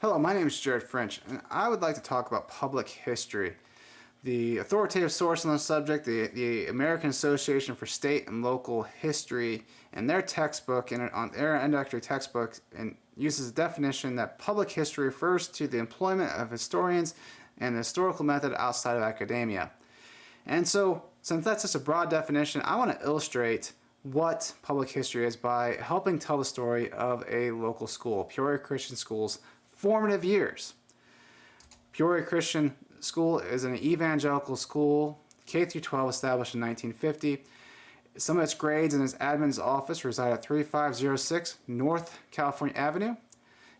Hello, my name is Jared French, and I would like to talk about public history. The authoritative source on the subject, the American Association for State and Local History, and their textbook, and on their introductory textbook, and uses a definition that public history refers to the employment of historians and the historical method outside of academia. And so, since that's just a broad definition, I want to illustrate what public history is by helping tell the story of a local school, Peoria Christian School's formative years. Peoria Christian School is an evangelical school, K through 12, established in 1950. Some of its grades and its admin's office reside at 3506 North California Avenue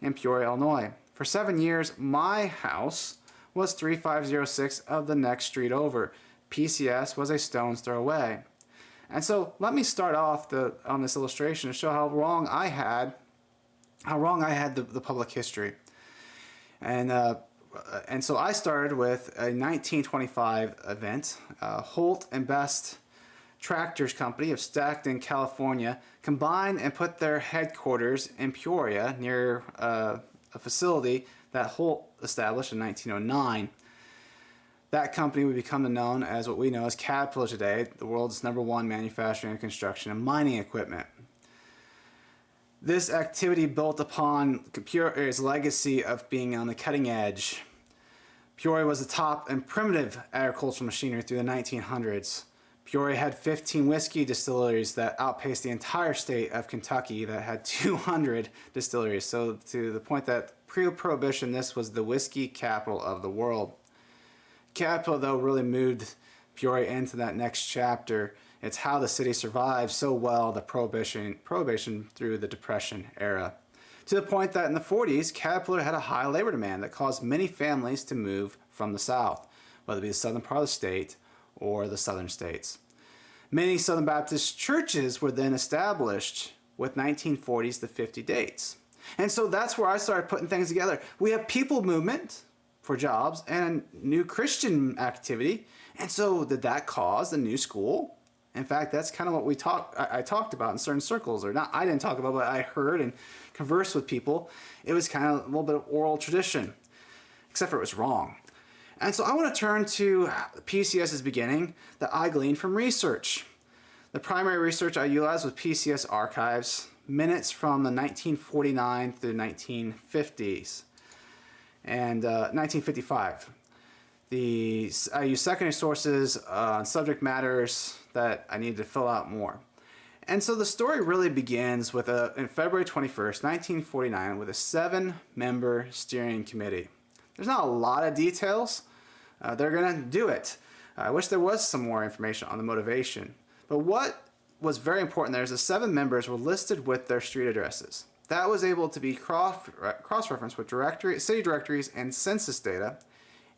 in Peoria, Illinois. For 7 years, my house was 3506 of the next street over. PCS was a stone's throw away. And so let me start off on this illustration to show how wrong I had the public history. And so I started with a 1925 event. Holt and Best Tractors Company of Stockton, California, combined and put their headquarters in Peoria near a facility that Holt established in 1909. That company would become known as what we know as Caterpillar today, the world's #1 manufacturing and construction and mining equipment. This activity built upon Peoria's legacy of being on the cutting edge. Peoria was the top in primitive agricultural machinery through the 1900s. Peoria had 15 whiskey distilleries that outpaced the entire state of Kentucky that had 200 distilleries. So to the point that pre-prohibition, this was the whiskey capital of the world. Caterpillar, though, really moved Peoria into that next chapter. It's how the city survived so well the prohibition through the Depression era. To the point that in the 40s, Caterpillar had a high labor demand that caused many families to move from the South, whether it be the southern part of the state or the southern states. Many Southern Baptist churches were then established with 1940s to 50 dates. And so that's where I started putting things together. We have people movement for jobs and new Christian activity. And so did that cause a new school? In fact, that's kind of what I talked about in certain circles, or not I didn't talk about, but I heard and conversed with people. It was kind of a little bit of oral tradition, except for it was wrong. And so I want to turn to PCS's beginning that I gleaned from research. The primary research I utilized was PCS archives, minutes from the 1949 through 1950s and 1955. I use secondary sources on subject matters that I needed to fill out more. And so the story really begins with in February 21st, 1949, with a 7-member steering committee. There's not a lot of details. They're going to do it. I wish there was some more information on the motivation. But what was very important there is the 7 members were listed with their street addresses. That was able to be cross-referenced with city directories and census data.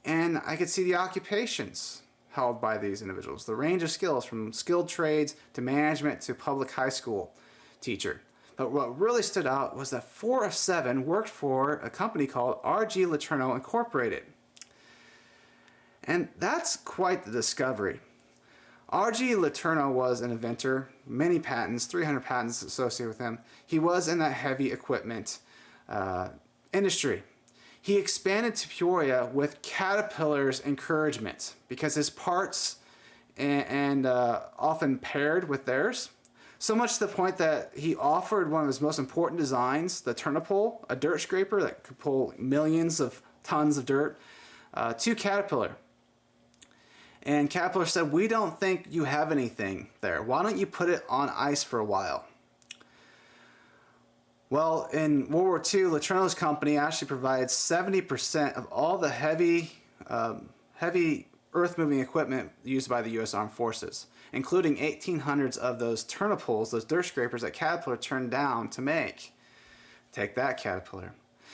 And I could see the occupations held by these individuals, the range of skills from skilled trades to management to public high school teacher. But what really stood out was that 4 of 7 worked for a company called R.G. Letourneau Incorporated. And that's quite the discovery. R.G. Letourneau was an inventor, many patents, 300 patents associated with him. He was in that heavy equipment industry. He expanded to Peoria with Caterpillar's encouragement because his parts and often paired with theirs. So much to the point that he offered one of his most important designs, the Turnipole, a dirt scraper that could pull millions of tons of dirt, to Caterpillar. And Caterpillar said, "We don't think you have anything there. Why don't you put it on ice for a while?" Well, in World War II, Letourneau's company actually provides 70% of all the heavy earth-moving equipment used by the U.S. Armed Forces, including 1,800 of those turnipoles, those dirt scrapers that Caterpillar turned down to make. Take that, Caterpillar.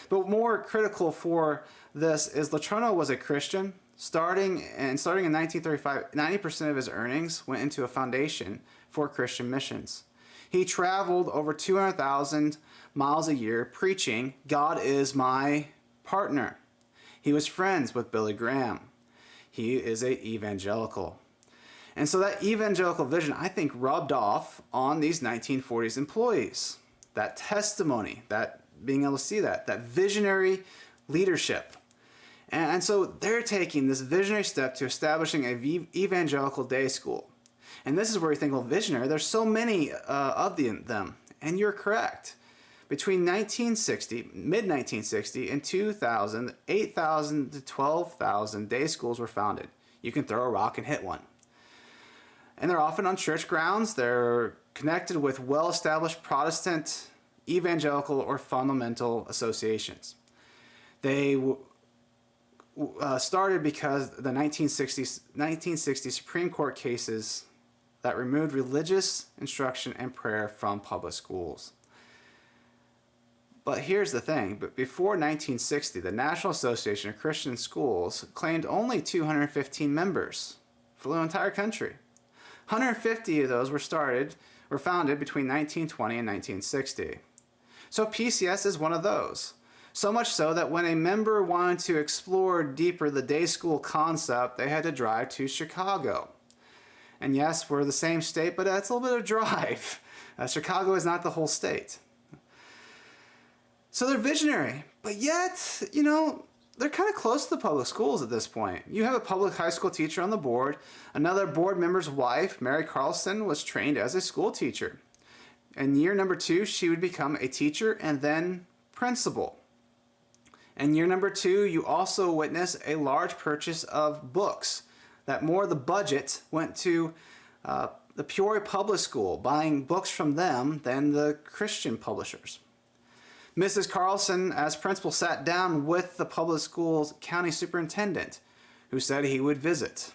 But more critical for this is Letourneau was a Christian. Starting in 1935, 90% of his earnings went into a foundation for Christian missions. He traveled over 200,000 miles a year preaching, "God is my partner." He was friends with Billy Graham. He is an evangelical. And so that evangelical vision, I think, rubbed off on these 1940s employees. That testimony, that being able to see that visionary leadership. And so they're taking this visionary step to establishing a evangelical day school. And this is where you think, well, visionary, there's so many of them. And you're correct. Between mid-1960 and 2000, 8,000 to 12,000 day schools were founded. You can throw a rock and hit one. And they're often on church grounds. They're connected with well-established Protestant, evangelical, or fundamental associations. They started because the 1960 Supreme Court cases that removed religious instruction and prayer from public schools. But here's the thing, before 1960, the National Association of Christian Schools claimed only 215 members for the entire country. 150 of those were founded between 1920 and 1960. So PCS is one of those. So much so that when a member wanted to explore deeper the day school concept, they had to drive to Chicago. And yes, we're the same state, but that's a little bit of a drive. Chicago is not the whole state. So they're visionary, but yet, they're kind of close to the public schools at this point. You have a public high school teacher on the board. Another board member's wife, Mary Carlson, was trained as a school teacher. In year number 2, she would become a teacher and then principal. In year number 2, you also witness a large purchase of books. That more of the budget went to the Peoria Public School, buying books from them than the Christian publishers. Mrs. Carlson, as principal, sat down with the public school's county superintendent, who said he would visit.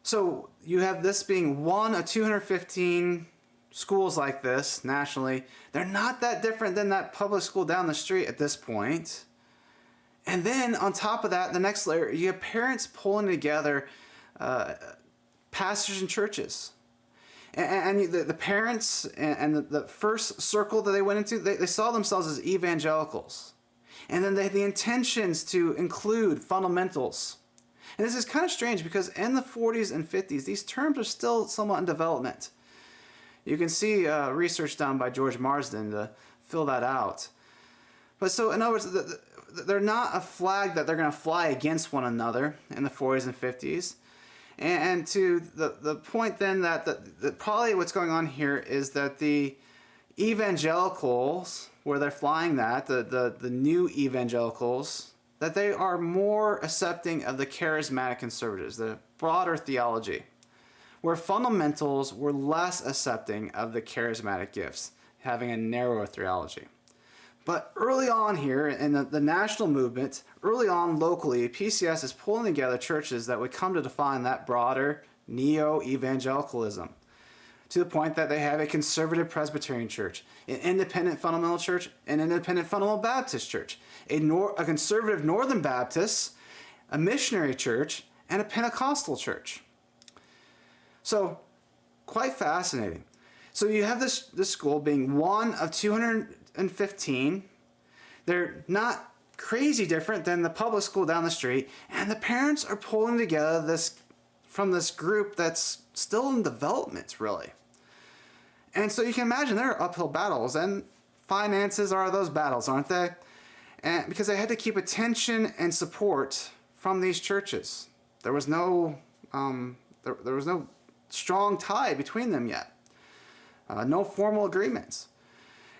So you have this being one of 215 schools like this nationally. They're not that different than that public school down the street at this point. And then on top of that, the next layer, you have parents pulling together pastors and churches. And the parents and the first circle that they went into, they saw themselves as evangelicals. And then they had the intentions to include fundamentals. And this is kind of strange because in the 40s and 50s, these terms are still somewhat in development. You can see research done by George Marsden to fill that out. But so in other words, they're not a flag that they're going to fly against one another in the 40s and 50s. And to the point then that probably what's going on here is that the evangelicals, where they're flying that, the new evangelicals, that they are more accepting of the charismatic conservatives, the broader theology, where fundamentals were less accepting of the charismatic gifts, having a narrower theology. But early on here in the national movement, early on locally, PCS is pulling together churches that would come to define that broader neo-evangelicalism, to the point that they have a conservative Presbyterian church, an independent fundamental church, an independent fundamental Baptist church, a conservative Northern Baptist, a missionary church, and a Pentecostal church. So, quite fascinating. So you have this school being one of 215. They're not crazy different than the public school down the street, and the parents are pulling together this group that's still in development, really. And so you can imagine there are uphill battles, and finances are those battles, aren't they? And because they had to keep attention and support from these churches. There was no strong tie between them yet. No formal agreements.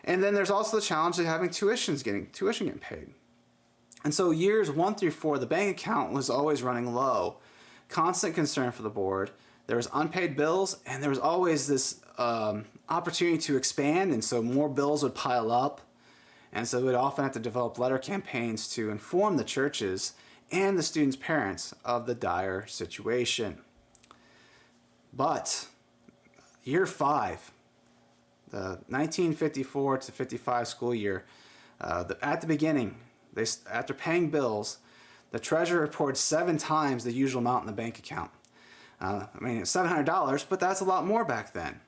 And then there's also the challenge of having tuition getting paid. And so years 1 through 4, the bank account was always running low. Constant concern for the board. There was unpaid bills, and there was always this opportunity to expand, and so more bills would pile up. And so we'd often have to develop letter campaigns to inform the churches and the students' parents of the dire situation. But year 5, the 1954 to 55 school year, at the beginning, after paying bills, the treasurer reported 7 times the usual amount in the bank account. It's $700, but that's a lot more back then.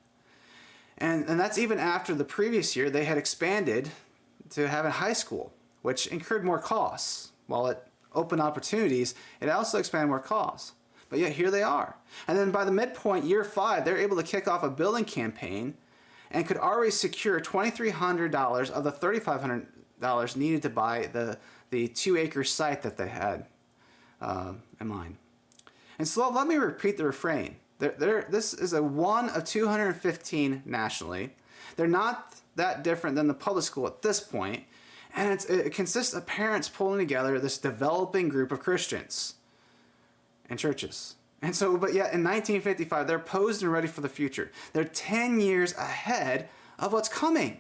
And that's even after the previous year they had expanded to have a high school, which incurred more costs. While it opened opportunities, it also expanded more costs. But yet here they are. And then by the midpoint, year 5, they're able to kick off a building campaign and could already secure $2,300 of the $3,500 needed to buy the 2-acre site that they had in mind. And so let me repeat the refrain. This is a one of 215 nationally. They're not that different than the public school at this point, and it consists of parents pulling together this developing group of Christians and churches. And so, but yet in 1955, they're posed and ready for the future. They're 10 years ahead of what's coming.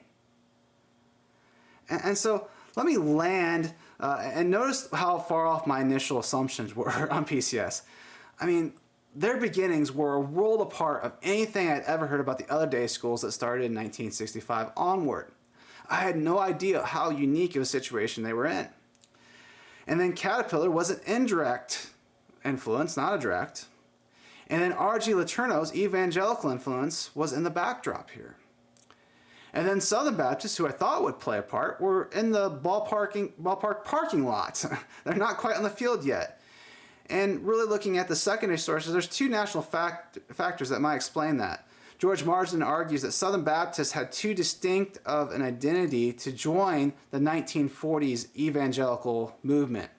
And so let me land and notice how far off my initial assumptions were on PCS. I mean, their beginnings were a world apart of anything I'd ever heard about the other day schools that started in 1965 onward. I had no idea how unique of a situation they were in. And then Caterpillar was an indirect influence, not a direct. And then R.G. Letourneau's evangelical influence was in the backdrop here. And then Southern Baptists, who I thought would play a part, were in the ballpark parking lot. They're not quite on the field yet. And really looking at the secondary sources, there's two national factors that might explain that. George Marsden argues that Southern Baptists had too distinct of an identity to join the 1940s evangelical movement.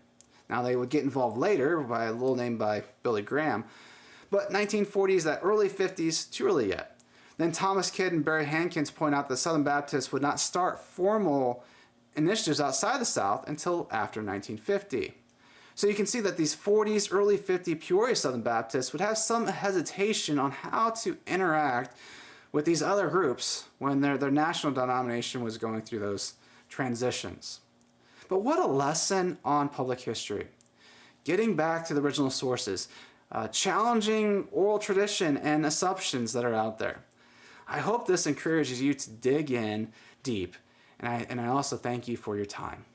Now, they would get involved later by a little name by Billy Graham, but 1940s, that early 50s, too early yet. Then Thomas Kidd and Barry Hankins point out that Southern Baptists would not start formal initiatives outside the South until after 1950. So you can see that these 40s, early 50 Peoria Southern Baptists would have some hesitation on how to interact with these other groups when their national denomination was going through those transitions. But what a lesson on public history. Getting back to the original sources, challenging oral tradition and assumptions that are out there. I hope this encourages you to dig in deep, and I also thank you for your time.